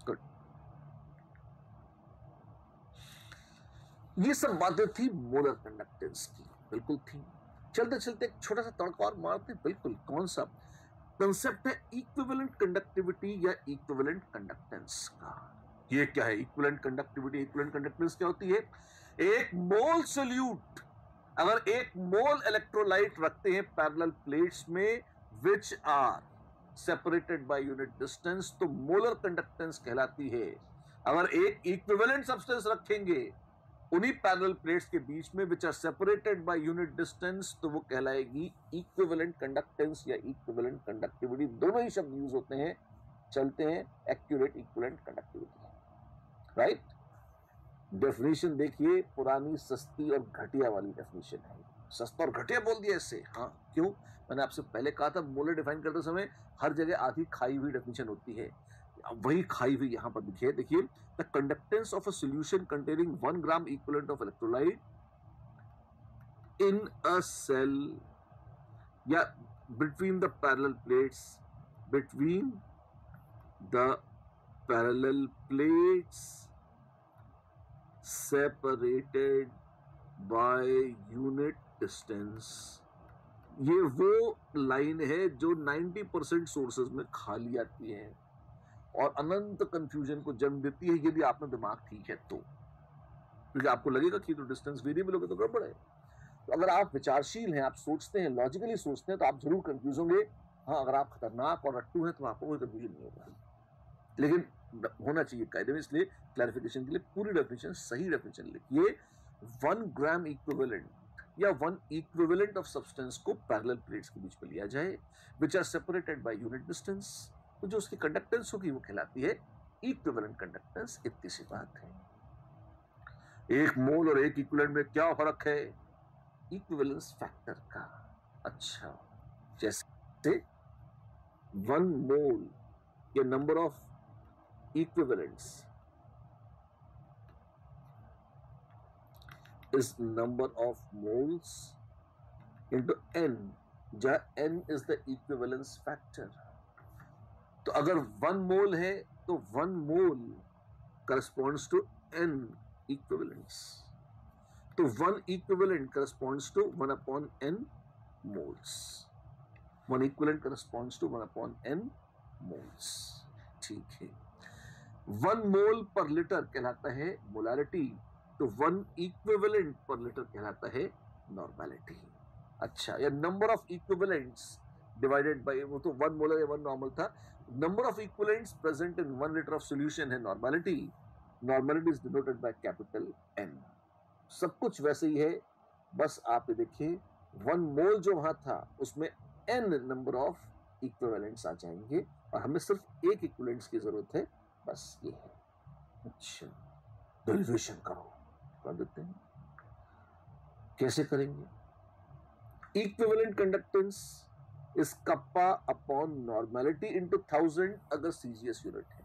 Good. ये सब बातें थी मोलर कंडक्टेंस की, बिल्कुल थी। चलते चलते एक छोटा सा तड़का और मारते, बिल्कुल। कौन सा कंसेप्ट है, इक्विवेलेंट कंडक्टिविटी या इक्विवेलेंट कंडक्टेंस का। ये क्या है इक्विवेलेंट कंडक्टिविटी, इक्विवेलेंट कंडक्टेंस क्या होती है। एक मोल सोल्यूट, अगर एक मोल इलेक्ट्रोलाइट रखते हैं पैरेलल प्लेट्स में which are separated by unit distance, तो मोलर कंडक्टेंस कहलाती है। अगर एक इक्विवेलेंट सब्सटेंस रखेंगे उन्हीं पैरेलल प्लेट्स के बीच में which are separated by unit distance, तो वो कहलाएगी इक्विवेलेंट कंडक्टेंस या इक्विवेलेंट कंडक्टिविटी। दोनों ही शब्द यूज होते हैं, चलते हैं accurate equivalent conductivity, right. Definition देखिए, पुरानी सस्ती और घटिया वाली डेफिनेशन है। सस्ता और घटिया बोल दिया इससे, हाँ क्यों, मैंने आपसे पहले कहा था मोलर डिफाइन करते समय हर जगह आधी खाई हुई डेफिनेशन होती है, वही खाई हुई यहां पर लिखी है। देखिए, the conductance of a solution containing 1 gram equivalent of electrolyte in a cell या between the parallel plates, between the parallel plates separated by unit distance। ये वो लाइन है जो 90% सोर्सेज में खाली आती है और अनंत कंफ्यूजन को जन्म देती है, यदि आपने दिमाग ठीक है तो। क्योंकि आपको लगेगा कि तो डिस्टेंस वेरिएबल होगा तो गड़बड़ है। तो अगर आप विचारशील हैं, आप सोचते हैं, लॉजिकली सोचते हैं, तो आप जरूर कंफ्यूज होंगे। हाँ, अगर आप खतरनाक और रट्टू हैं तो आपको कोई कंफ्यूजन नहीं होगा, लेकिन होना चाहिए कायदे में। इसलिए क्लैरिफिकेशन के लिए पूरी डेफिनेशन, सही डेफिनेशन लिखिए। 1 ग्राम इक्विवेलेंट या 1 इक्विवेलेंट ऑफ सब्सटेंस को पैरेलल प्लेट्स के बीच में लिया जाए which are separated by unit distance, तो जो उसकी कंडक्टेंस होगी वो कहलाती है इक्विवेलेंट कंडक्टेंस। इतनी सी बात है। एक मोल और एक इक्विवेलेंट में क्या फर्क है, इक्विवेलेंस फैक्टर का। अच्छा, जैसे 1 मोल या number of equivalents is number of moles into n, जहां n is the equivalence factor। तो अगर 1 मोल है तो 1 मोल corresponds to n equivalents, तो 1 equivalent corresponds to 1/n moles। 1 equivalent corresponds to 1/n moles। ठीक है। 1 मोल पर लीटर कहलाता है मोलारिटी, तो 1 इक्विवेलेंट पर लीटर कहलाता है नॉर्मैलिटी। अच्छा, या number of equivalents divided by, वो तो 1 मोलर या 1 नॉर्मल था। Number of equivalents present in 1 litre of solution है normality. Normality is denoted by capital N। सब कुछ वैसे ही है, बस आप ये देखिए 1 मोल जो वहां था उसमें n नंबर ऑफ इक्विवेलेंट्स आ जाएंगे और हमें सिर्फ एक इक्विवेलेंट्स की जरूरत है, बस ये है। अच्छा, डेरिवेशन करो, कर देते हैं। कैसे करेंगे। Equivalent conductance is kappa upon normality into 1000 अगर सीजीएस यूनिट है,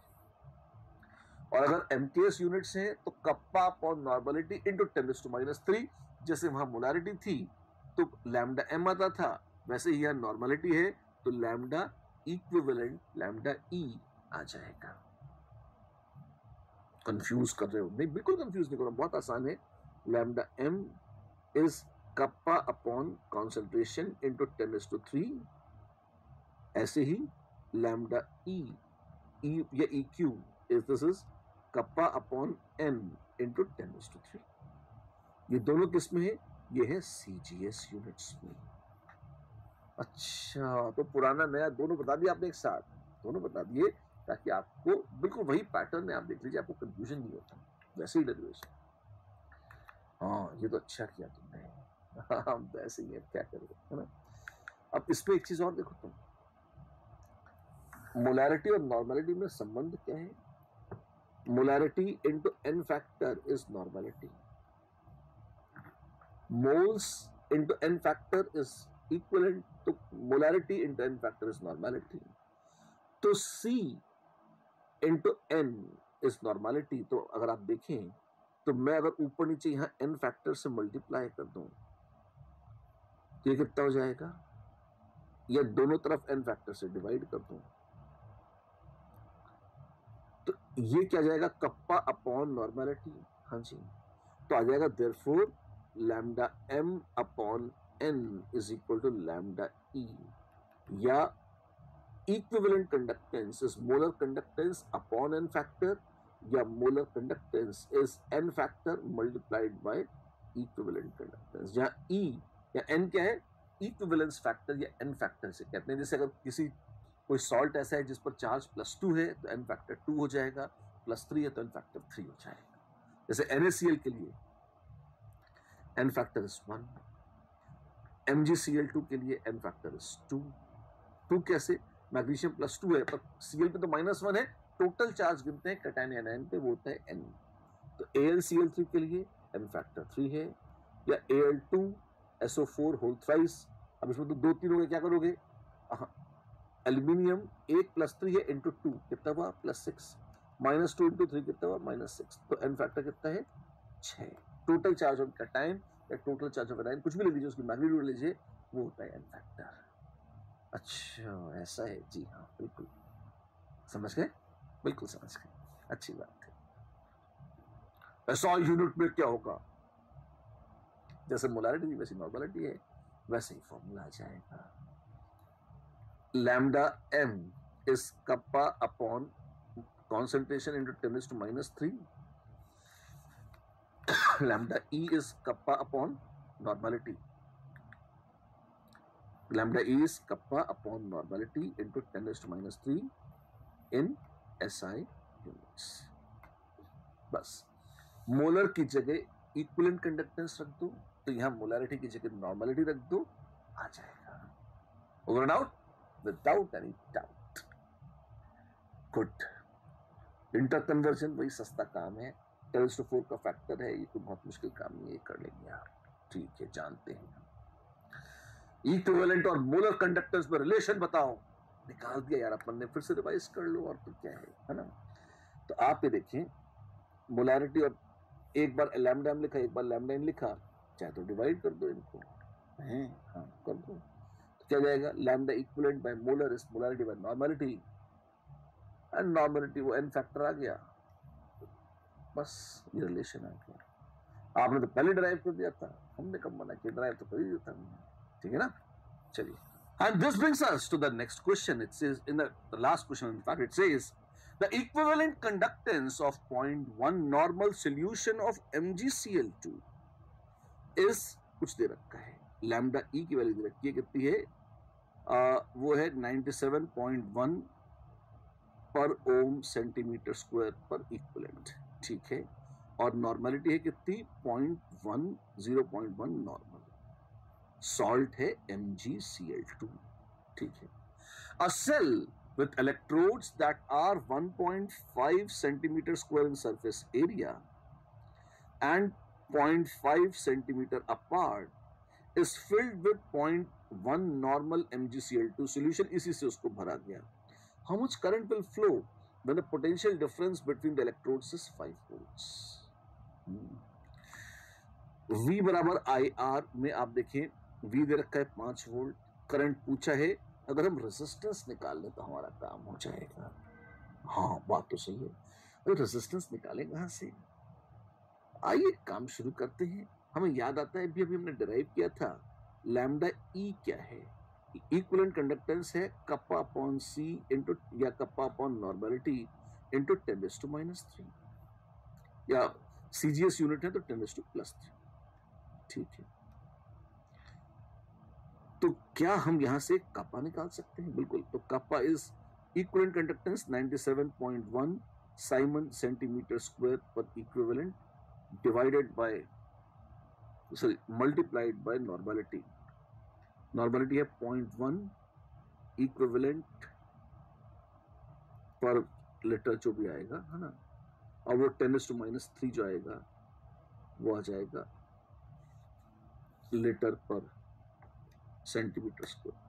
और अगर एमकेएस यूनिट्स हैं तो कप्पा अपॉन नॉर्मैलिटी इनटू 10⁻3। जैसे वहां मोलारिटी थी तो लैम्डा एम आता था, वैसे ही यहां नॉर्मैलिटी है तो लैम्डा इक्विवेलेंट लैम्डा ई आ जाएगा। कंफ्यूज कर रहे हो, नहीं बिल्कुल कंफ्यूज नहीं करो, बहुत आसान है। Lambda M is kappa upon concentration into 10⁻3। ऐसे ही लैम्डा ई या E Q this is kappa upon N into 10⁻3। ये दोनों किस में है, ये है सीजीएस यूनिट्स में। अच्छा, तो पुराना नया दोनों बता दिया आपने एक साथ, दोनों बता दिए ताकि आपको बिल्कुल वही पैटर्न है, आप देख लीजिए, आपको कंफ्यूजन नहीं होता, वैसे ही डेरिवेशन। हाँ, ये तो अच्छा किया तुमने। हम तो ऐसे ही है, क्या करें, है ना। अब इसमें एक चीज और देखो तुम, मोलैरिटी और नॉर्मेलिटी में संबंध क्या है? Molarity into n factor is normality, moles into n factor is equivalent to molarity into n factor is normality. तो C इनटू n इज नॉर्मेलिटी। तो अगर आप देखें तो मैं अगर ऊपर नीचे यहां n फैक्टर से मल्टीप्लाई कर दूं तो ये कितना हो जाएगा, या दोनों तरफ n फैक्टर से डिवाइड कर दूं तो ये क्या जाएगा, कप्पा अपॉन नॉर्मेलिटी। हाँ जी, तो आ जाएगा therefore lambda m upon n is equal to lambda e, या equivalent conductance is molar conductance upon n factor, या molar conductance is n factor multiplied by equivalent conductance, जहां e या n क्या है, इक्विवेलेंस फैक्टर या n factor से कहते हैं। जैसे अगर किसी कोई सॉल्ट ऐसा है जिस पर चार्ज +2 है तो n फैक्टर 2 हो जाएगा, +3 है तो n फैक्टर 3 हो जाएगा। जैसे NaCl के लिए n फैक्टर इज 1, MgCl2 के लिए n फैक्टर इज 2। 2 कैसे, मैग्नीशियम +2 है पर Cl पे तो -1 है, टोटल चार्ज गिनते हैं कैटायन एनायन पे, वो होता है n। तो AlCl3 के लिए n फैक्टर 3 है, या Al2SO4 होल थ्राइस। अब इसमें तो 2 3 हो गए, क्या करोगे, एल्यूमिनियम 1 + 3 है इंटू 2 कितना हुआ, +6, -2 इंटू 3 कितना हुआ, -6। तो n फैक्टर कितना है, 6। टोटल चार्ज ऑफ कैटायन या टोटल चार्ज ऑफ एनायन, कुछ भी ले लीजिए, उसकी मैग्नीट्यूड लीजिए, वो होता है n फैक्टर। अच्छा ऐसा है, जी हाँ बिल्कुल समझ गए, बिल्कुल समझ गए, अच्छी बात है। ऐसा यूनिट में क्या होगा, जैसे मोलैरिटी वैसी नॉर्मेलिटी है, वैसे ही फॉर्मूला आ जाएगा। Lambda m is kappa upon concentration into 10⁻⁻3. Lambda E is kappa upon normality. Lambda E is kappa upon normality into 10⁻³ in SI units. बस मोलर की जगह इक्विवेलेंट कंडक्टेंस रख दो, तो यहां मोलैरिटी की जगह नॉर्मेलिटी रख दो, आ जाएगा। Over and out without any doubt. Good. Inter conversion वही सस्ता काम है, 10⁻⁴ का फैक्टर है, ये कोई बहुत मुश्किल काम नहीं है, कर लेंगे आप, ठीक है, जानते हैं। इक्विवेलेंट और मोलर कंडक्टेंस में रिलेशन बताओ, निकाल दिया यार अपन ने, फिर से रिवाइज कर लो, और तो क्या है ना। तो आप ये देखें, मोलैरिटी और एक बार लैम्डा m लिखा, एक बार लैम्डा n लिखा, चाहे तो डिवाइड कर दो इनको, हैं, हाँ कर दो, तो क्या जाएगा, lambda equivalent by molar is molarity by normality, and normality वो n फैक्टर आ गया, बस ये रिलेशन आ गया। आपने तो पहले ड्राइव कर दिया था, हमने कब मना किया, ड्राइव तो कर ही दिया था, ठीक है ना। चलिए, and this brings us to the next question. It says in the last question, in fact, it says the equivalent conductance of 0.1 normal solution of MgCl2 is कुछ दे रखा है, लैम्डा ई की वैल्यू दे रखी है, कितनी है, वो है 97.1 पर ओम सेंटीमीटर स्क्वायर पर इक्विवेलेंट, ठीक है, और नॉर्मेलिटी है कितनी, 0.1, 0.1 नॉर्मल, सॉल्ट है MgCl2, ठीक है। A cell with electrodes that are 1.5 centimeter square in surface area and 0.5 centimeter apart is filled with 0.1 normal MgCl2 solution, इसी से उसको भरा गया। How much current will flow when the potential difference between the electrodes is 5 volts? V बराबर IR में आप देखें, V दे रखा है 5 वोल्ट, करंट पूछा है, अगर हम रेजिस्टेंस निकाल लें तो हमारा काम हो जाएगा। हाँ बात तो सही है, अरे रेजिस्टेंस निकालें कहां से, आइए काम शुरू करते हैं। हमें याद आता है, अभी हमने डिराइव किया था, लैम्डा ई क्या है, इक्विवेलेंट कंडक्टेंस है कप्पा अपॉन सी इंटू, या कप्पा अपॉन नॉर्मेलिटी इंटू 10⁻⁻3, या CGS यूनिट है तो 10⁻+3, ठीक है। तो क्या हम यहां से कप्पा निकाल सकते हैं, बिल्कुल। तो kappa is equivalent conductance 97.1 siemens centimetre square पर equivalent divided by sorry multiplied by normality. Normality है 0.1 इक्विवेलेंट पर लीटर जो भी आएगा, है ना, और वो 10⁻³ जो आएगा वो आ जाएगा लीटर पर सेंटीमीटर स्क्वायर।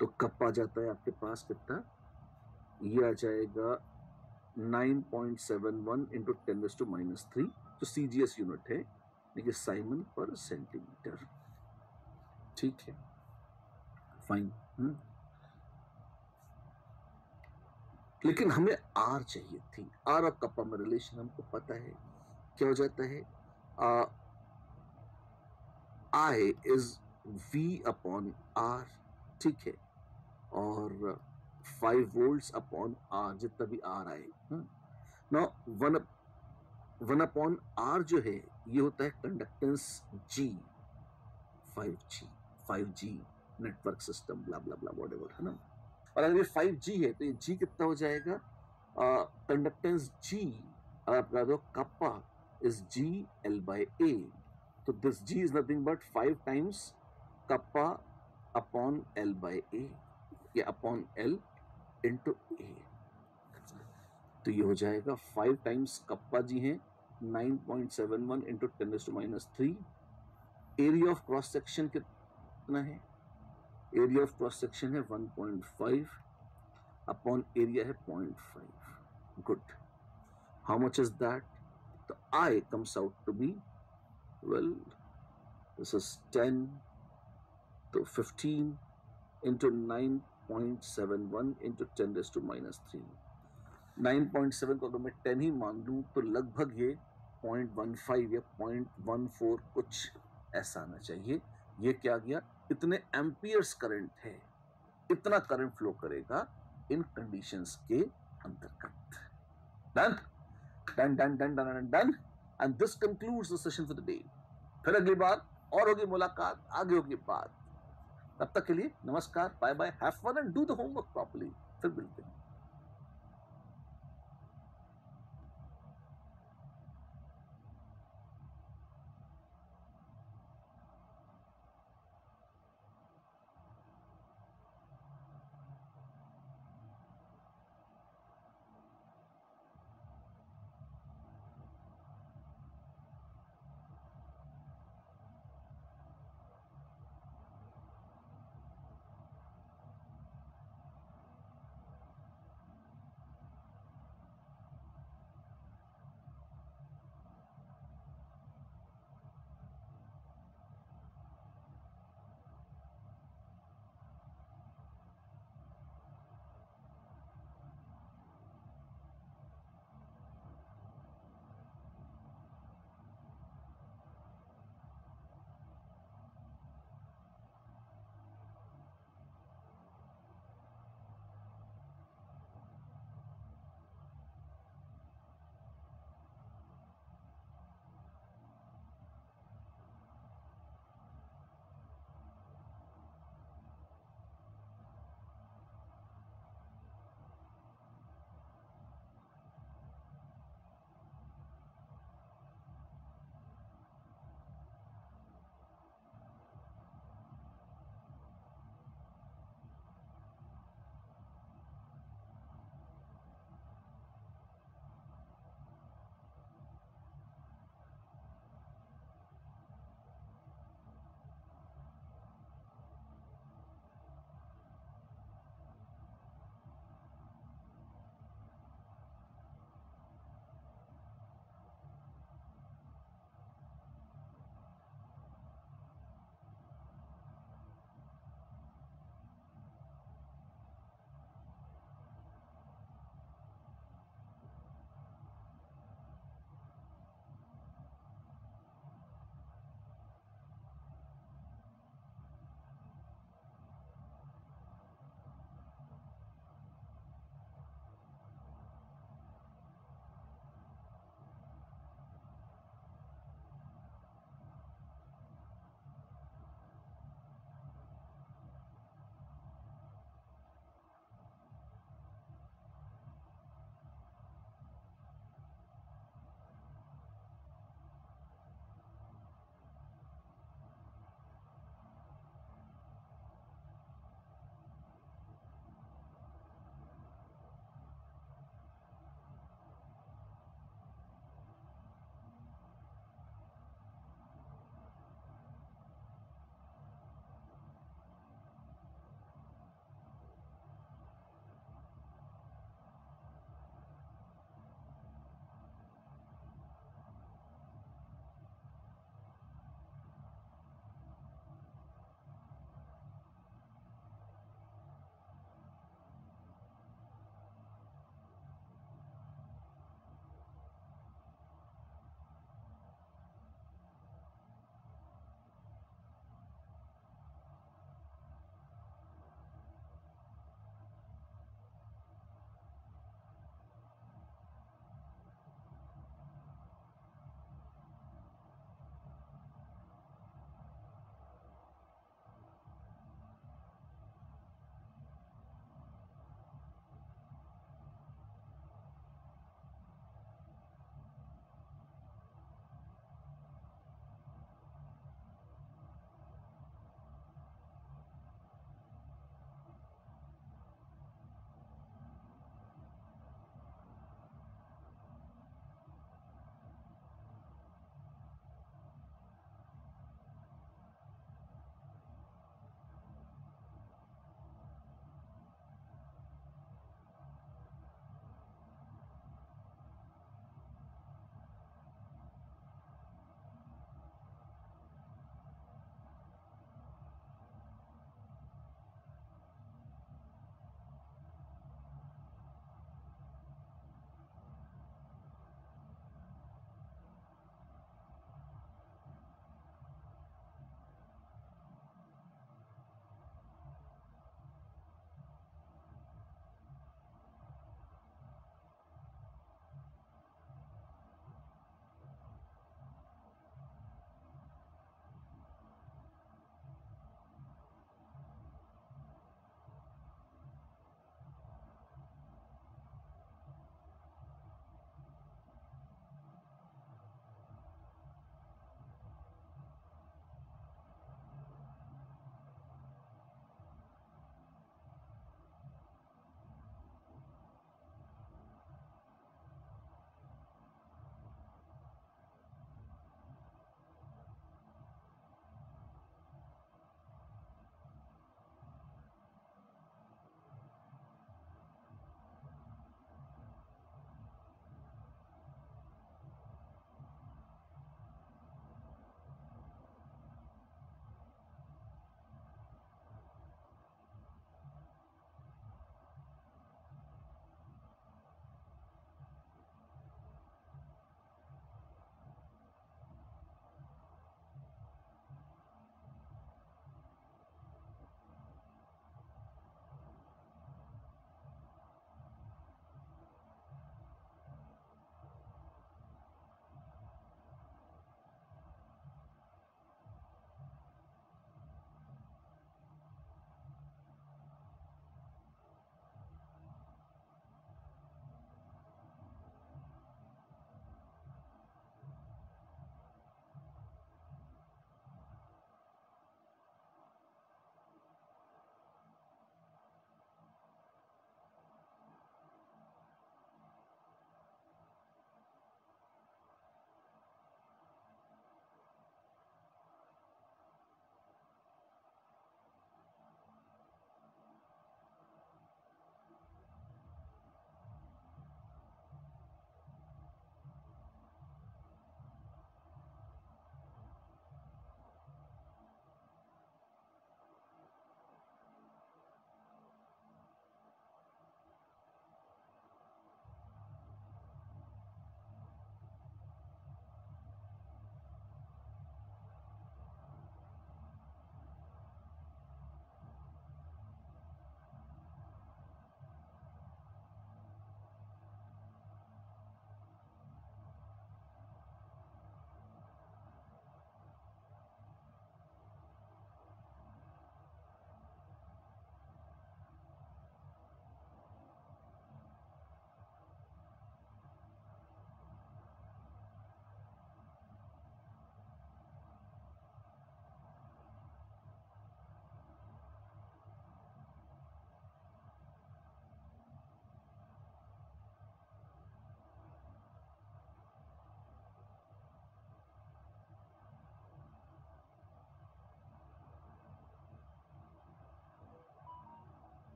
तो कप आ जाता है आपके पास कितना, ये आ जाएगा 9.71 इंटू 10⁻³ जो CGS यूनिट है, देखिए साइमन पर सेंटीमीटर। ठीक है, फाइन। लेकिन हमें आर चाहिए थी। आर और कप्पा में रिलेशन हमको पता है, क्या हो जाता है, I is V upon are, ठीक है, और 5 वोल्ट्स अपॉन आर, जितना भी आर आए। नाउ 1 अपॉन आर जो है ये होता है conductance G, 5G network system blah blah blah whatever, है ना। और अगर ये 5G है तो ये G कितना हो जाएगा, कंडक्टेंस G, अगर आप कह दो कप्पा इज GL/A, तो this G is nothing but 5 times kappa upon L/A, या अपॉन L इंटू A। तो ये हो जाएगा 5 टाइम्स कप्पा G है 9.71 into 10⁻³ area of cross section कितना है, एरिया ऑफ क्रॉस सेक्शन है 1.5 अपॉन एरिया है 0.5। Good, how much is that, तो I comes out to be, well, this is 10, तो 15 into 9.71 into 10⁻³। 9.7 को अगर मैं 10 ही मान लूं तो लगभग ये 0.15 या 0.14 कुछ ऐसा आना चाहिए। ये क्या गया, इतने एम्पियर्स करंट है, इतना करंट फ्लो करेगा इन कंडीशंस के अंतर्गत। Done done done done done done, and this concludes the session for the day. फिर अगली बार और होगी मुलाकात, आगे होगी बात। तब तक के लिए नमस्कार, bye bye, have fun and do the homework properly. फिर मिलते हैं।